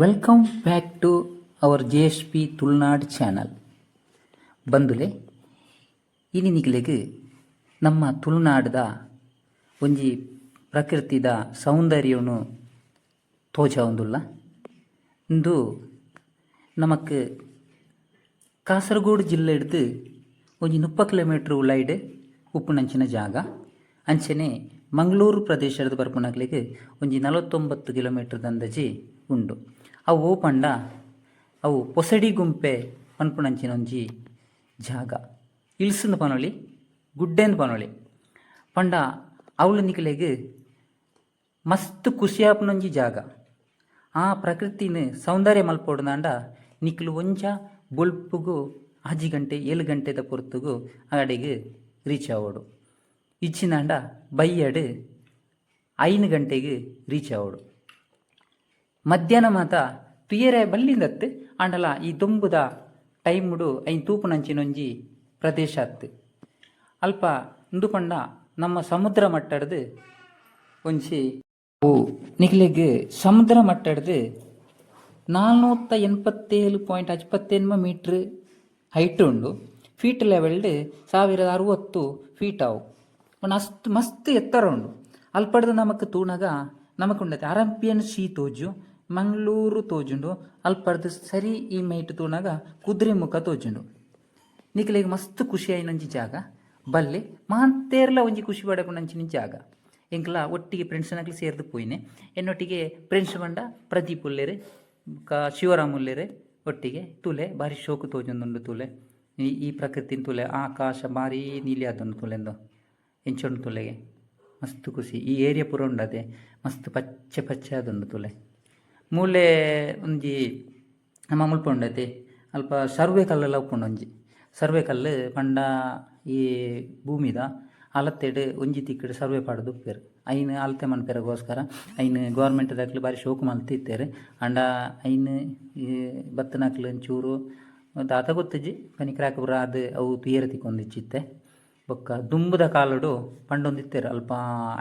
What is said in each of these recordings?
Welcome back to our JSP Tulunadu channel. ಬಂದುಲೆ ಇನಿನಿಗ್ಲೆಗ್ ನಮ್ಮ ತುಳುನಾಡದ ಒಂಜಿ ಪ್ರಕೃತಿದ ಸೌಂದರ್ಯವನ್ನು ತೋಜಾವುಂದುಲ್ಲ. ಇಂದು ನಮಕ್ ಕಾಸರಗೋಡು ಜಿಲ್ಲೆ ಹಿಡ್ದು ಒಂಜಿ 30 ಕಿಲೋಮೀಟರ್ ಉಳ್ಳಾಯ್ಡ್ ಉಪ್ಪುನಂಚಿನ ಜಾಗ. ಅಂಚನೆ ಮಂಗಳೂರು ಪ್ರದೇಶದ ಬರ್ಪುನಕ್ಲೆಗ್ ಒಂಜಿ 49 ಕಿಲೋಮೀಟರ್ ದಂದಜಿ ಉಂಡು. ಅವು ಪಂಡ ಅವು ಪೊಸಡಿ ಗುಂಪೆ ಪನ್ಪುನಂಚಿನ ಒಂಜಿ ಜಾಗ. ಇಲ್ಸಂದು ಪನೊಲಿ ಗುಡ್ಡೆಂದು ಪನೊಲಿ ಪಂಡ ಅವಳು ನಿಕ್ಲೆಗ್ ಮಸ್ತ್ ಖುಷಿಯಾಪುನೊಂಜಿ ಜಾಗ. ಆ ಪ್ರಕೃತಿನ ಸೌಂದರ್ಯ ಮಲ್ಪೊಡ್ದಾಂಡ ನಿಕ್ಲು ಒಂಜ ಬೊಲ್ಪುಗು 6 ಗಂಟೆ 7 ಗಂಟೆದ ಪೊರ್ತುಗು ಆಡೆಗ್ ರೀಚ್ ಆವೋಡು. ಇಚ್ಚಿನಾಂಡ ಬೈಯಡ್ 5 ಗಂಟೆಗೆ ರೀಚ್ ಆವೋಡು. ಮಧ್ಯಾಹ್ನ ಮಾತ ತುಯರೆ ಬಲ್ಲಿಂದತ್ತು ಆಂಡಲ ಈ ದೊಂಬುದ ಟೈಮುಡು ಐನ್ ತೂಪುನಂಚಿನೊಂಜಿ ಪ್ರದೇಶ ಅತ್ತು. ಅಲ್ಪ ಇಂದು ಪಂಡ ನಮ್ಮ ಸಮುದ್ರ ಮಟ್ಟಡ್ದು ಒಂಜಿ ನಿಕ್ಲೆಗ್ ಸಮುದ್ರ ಮಟ್ಟಡ್ದು 487.58 ಮೀಟ್ರ್ ಹೈಟ್ ಉಂಡು. ಫೀಟ್ ಲೆವೆಲ್ಡ್ 1060 ಫೀಟ್ ಅವು. ಅಷ್ಟು ಮಸ್ತ್ ಎತ್ತರ ಉಂಡು. ಅಲ್ಪಡ್ದು ನಮಕ್ ತೂನಗ ನಮಕುಂಡತೆ ಅರಂಪಿಯನ್ ಸೀ ತೋಜು, ಮಂಗಳೂರು ತೋಜುಂಡು. ಅಲ್ಪಡ್ದು ಸರಿ ಈ ಮೈಟ್ ತೂನಗ ಕುದುರೆ ಮುಖ ತೋಜುಂಡು. ನಿಕ್ಲೆಗ್ ಮಸ್ತ್ ಖುಷಿ ಆಯ್ನಂಜಿ ಜಾಗ. ಬಲ್ಲೆ ಮಾಂತೇರ್ಲ ಒಂಜಿ ಖುಷಿ ಪಡಪುನಂಚಿನ ಜಾಗ. ಎಂಕ್ಲ ಒಟ್ಟಿಗೆ ಫ್ರೆಂಡ್ಸ್ನಕ್ಲು ಸೇರ್ದು ಪೋಯಿನೆ. ಎನ್ನೊಟ್ಟಿಗೆ ಫ್ರೆಂಡ್ಸ್ ಬಂಡ ಪ್ರದೀಪ್ ಉಲ್ಲೆರೆ ಶಿವರಾಮ್ ಉಲ್ಲೆರೆ ಒಟ್ಟಿಗೆ ತುಲೆ ಬಾರಿ ಶೋಕು ತೋಜೊಂದುಂಡು. ತುಲೆ ಈ ಪ್ರಕೃತಿನ ತುಲೆ ಆಕಾಶ ಬಾರಿ ನೀಲಿ ಆದೊಂದು ತುಲೆಂದು ಎಂಚೊಂಡು ತುಲೆಗೆ ಮಸ್ತ್ ಖುಷಿ. ಈ ಏರಿಯಾ ಪೂರ ಉಂಡದೆ ಮಸ್ತ್ ಪಚ್ಚೆ ಪಚ್ಚೆ ಆದೊಂದು ತುಲೆ. ಮೂಲೆ ಒಂಜಿ ನಮ್ಮ ಮುಲ್ಪ ಉಂಡತೆ ಅಲ್ಪ ಸರ್ವೆ ಕಲ್ಲೆಲ್ಲ ಉಪ್ಪುಂಡು. ಒಂಜಿ ಸರ್ವೆ ಕಲ್ಲು ಪಂಡ ಈ ಭೂಮಿದ ಅಲತ್ತೆಡ್ ಒಂಜಿ ತಿಕ್ಕಡ್ ಸರ್ವೆ ಪಾಡ್ದು ಉಪ್ಪೇರು. ಐನ್ ಅಳತೆ ಮನ್ಪೆರಗೋಸ್ಕರ ಐನ್ ಗೌರ್ಮೆಂಟ್ದಾಕ್ಲು ಬಾರಿ ಶೋಕು ಮಲ್ತಿತ್ತೇರು. ಅಂಡ ಐನ್ ಈ ಬತ್ತನಕ್ಲು ಒಂಚೂರು ದಾತ ಗೊತ್ತಜ್ಜಿ ಪನಿ ಕ್ರಾಕ್ ಪೂರ ಅದು ಅವು ತುಯರೆ ತಿಕ್ಕೊಂದಿಚ್ಚಿತ್ತೆ. ಬೊಕ್ಕ ದುಂಬುದ ಕಾಲಡು ಪಂಡೊಂದಿತ್ತೇರು ಅಲ್ಪ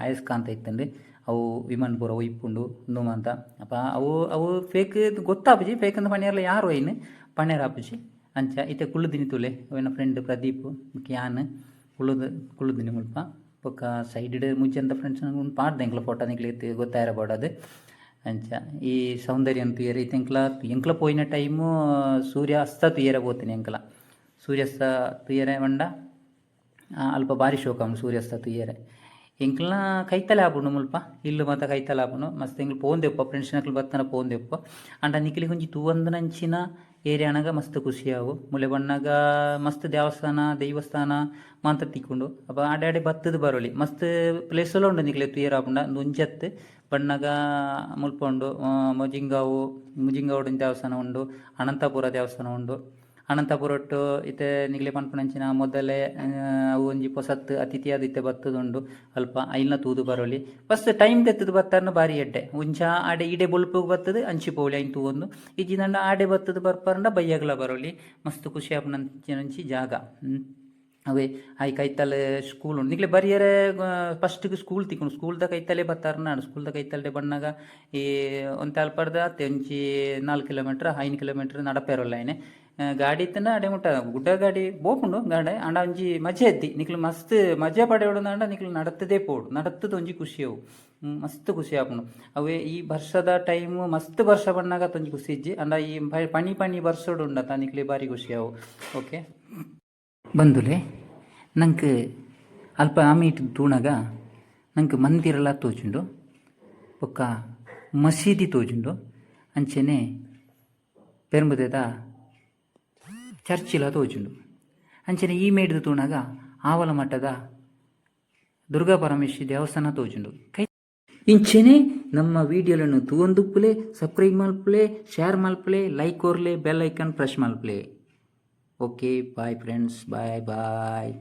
ಅಯಸ್ಕಾಂತ ಇತ್ತಂಡು ಅವು ವಿಮಾನ ಪೂರ ಒಯ್ಪುಂಡು ನುಮಂತ ಅಪ್ಪ ಅವು ಫೇಕ್ ಗೊತ್ತಾಪುಜಿ. ಫೇಕ್ ಅಂದ ಪಣಿಯರ್ಲ ಯಾರು ಐನ್ ಪಣ್ಯರ ಆಪುಜಿ ಅಂಚ ಇತ್ತೆ ಕುಳ್ಳುದಿನಿ ತುಲೆ ಅವನ ಫ್ರೆಂಡ್ ಪ್ರದೀಪ್ ಕ್ಯಾನ್ ಕುಳ್ಳುದಿನಿ ಮುಲ್ಪ. ಬೊಕ್ಕ ಸೈಡ್ ಮುಂಚೆಂತ ಫ್ರೆಂಡ್ಸ್ ಪಾಡ್ದೆ ಎಂಕ್ಲ ಫೋಟೋ ನಿಕ್ಲೆ ಗೊತ್ತಾಯಿರ ಬೋಡದು ಅಂಚ ಈ ಸೌಂದರ್ಯ ತುಯರೆ ಇತ್ತು. ಎಂಕ್ಲ ಪೋಯಿನ ಟೈಮು ಸೂರ್ಯಾಸ್ತ ತುಯರೆ ಪೋತೀನಿ. ಎಂಕ್ಲ ಸೂರ್ಯಾಸ್ತ ತುಯರೆ ಬಂಡ ಅಲ್ಪ ಬಾರಿ ಶೋಕಮ್ಮು ಸೂರ್ಯಾಸ್ತ ತುಯರೆ. ಎಂಕ್ಲ ಕೈತಲೆ ಆಪುಂಡು ಮುಲ್ಪ ಇಲ್ಲು ಮಾತ ಕೈತಲೆ ಆಪುಂಡು. ಮಸ್ತ್ ಎಂಕ್ಲು ಪೋಂದೆಪ್ಪ ಫ್ರೆಂಡ್ಸ್ನಕ್ಲು ಬತ್ತನ ಪೋಂದೆಪ್ಪ ಅಂಡ ನಿಕ್ಲಿಗೆ ಒಂಜಿ ತೂವಂದನಂಚಿನ ಏರಿಯಾನಾಗ ಮಸ್ತ್ ಖುಷಿಯಾವು. ಮುಲೆ ಬಣ್ಣಗ ಮಸ್ತ್ ದೈವಸ್ಥಾನ ಮಾತ ತಿಕ್ಕೊಂಡು ಅಪ್ಪ ಆಡೆ ಬತ್ತದ ಬರೋಲಿ ಮಸ್ತ್ ಪ್ಲೇಸ್ ಎಲ್ಲ ಉಂಡು. ನಿಕ್ಲೆ ತುಯರ ಆಪುಂಡ ಒಂಜತ್ತು ಬಣ್ಣಗ ಮುಲ್ಪ ಉಂಡು. ಮುಜಿಂಗಾವುಡು ದೇವಸ್ಥಾನ ಉಂಡು, ಅನಂತಪುರ ದೇವಸ್ಥಾನ ಉಂಡು. ಅನಂತಪುರ ಒಟ್ಟು ಇತ್ತೆ ನಿಕ್ಲೆ ಪನ್ಪುನಂಚಿನ ಮೊದಲೇ ಅವು ಒಂಜಿ ಪೊಸತ್ ಅತಿಥಿಯಾದ ಇತ್ತೆ ಬತ್ತದುಂಡು. ಅಲ್ಪ ಐಲ್ನ ತೂದು ಬರೋಲಿ ಫಸ್ಟ್ ಟೈಮ್ ತೆತ್ತದು ಬತ್ತಾರನ ಬಾರಿ ಎಡ್ಡೆ ಒಂಚ ಆಡೆ ಈಡೆ ಬೊಲ್ಪುಗ್ ಬತ್ತದು ಅಂಚಿ ಪೋಲಿ ಐನ್ ತೂವೊಂದು ಇಜ್ಜಿದಂಡ ಆಡೆ ಬತ್ತದು ಬರ್ಪಾರಂಡ ಬಯ್ಯಗ್ಲ ಬರೋಲಿ ಮಸ್ತ್ ಖುಷಿ ಆಪುನಂಚಿ ಜಾಗ. ಅವೇ ಐ ಕೈತಲೆ ಸ್ಕೂಲ್ ಉಂಡು. ನಿಕ್ಲೆ ಬರಿಯರೆ ಫಸ್ಟ್ಗೆ ಸ್ಕೂಲ್ ತಿಕ್ಕೊಂಡು ಸ್ಕೂಲ್ದ ಕೈತಲೆ ಬತ್ತಾರನ ಸ್ಕೂಲ್ದ ಕೈತಲ್ಡೆ ಬಣ್ಣಗ ಈ ಒಂತೆ ಅಲ್ಪಡ್ದ ಅತ್ತೆ ಒಂಚಿ 4 ಕಿಲೋಮೀಟ್ರ್ 5 ಕಿಲೋಮೀಟ್ರ್ ನಡಪೇರಲ್ಲ ಐನೆ ಗಾಡಿ ಇತ್ತಂಡ ಅಡೆ ಮುಟ್ಟ ಗುಡ್ಡ ಗಾಡಿ ಬೋಪುಂಡು ಗಾಡೆ ಅಂಡ ಒಂಜಿ ಮಜೆ ಎದ್ದಿ ನಿಕ್ಲು ಮಸ್ತ್ ಮಜೆ ಪಡೆಯೋಡಂಡ ನಿಕ್ಲು ನಡತ್ತದೇ ಪೋಡು ನಡತ್ತದ ಒಂಜಿ ಖುಷಿ ಅವು ಮಸ್ತ್ ಖುಷಿ ಆಪುಂಡು. ಅವೇ ಈ ವರ್ಷದ ಟೈಮು ಮಸ್ತ್ ವರ್ಷ ಬಣ್ಣಾಗ ತೊಂಜಿ ಖುಷಿ ಇಜ್ಜಿ ಅಂಡ ಈ ಪಣಿ ವರ್ಷೋಡು ಉಂಡತ ನಿಕ್ಲೆ ಬಾರಿ ಖುಷಿ ಅವು. ಓಕೆ ಬಂದುಲೆ ನಂಗೆ ಅಲ್ಪ ಆಮೀಟ್ ತೂಣಗ ನಂಗೆ ಮಂದಿರೆಲ್ಲ ತೋಜುಂಡು. ಬೊಕ್ಕ ಮಸೀದಿ ತೋಜುಂಡು. ಅಂಚನೆ ಪೆರ್ಮುದೆದ ಚರ್ಚಿಲ ತೋಜುಂಡು. ಅಂಚನೆ ಈ ಮೇಡ್ದು ತೂಣಗ ಆವಲ ಮಟ್ಟದ ದುರ್ಗಾ ಪರಮೇಶ್ವರಿ ದೇವಸ್ಥಾನ ತೋಜುಂಡು. ಇಂಚೆನೆ ನಮ್ಮ ವಿಡಿಯೋలను ತೂವೊಂದುಪ್ಪುಲೆ ಸಬ್ಸ್ಕ್ರೈಬ್ ಮಲ್ಪುಲೆ ಶೇರ್ ಮಲ್ಪುಲೆ ಲೈಕ್ ಕೊರ್ಲೆ ಬೆಲ್ ಐಕನ್ ಪ್ರೆಸ್ ಮಲ್ಪುಲೆ. ಓಕೆ ಬಾಯ್ ಫ್ರೆಂಡ್ಸ್ ಬಾಯ್ ಬಾಯ್.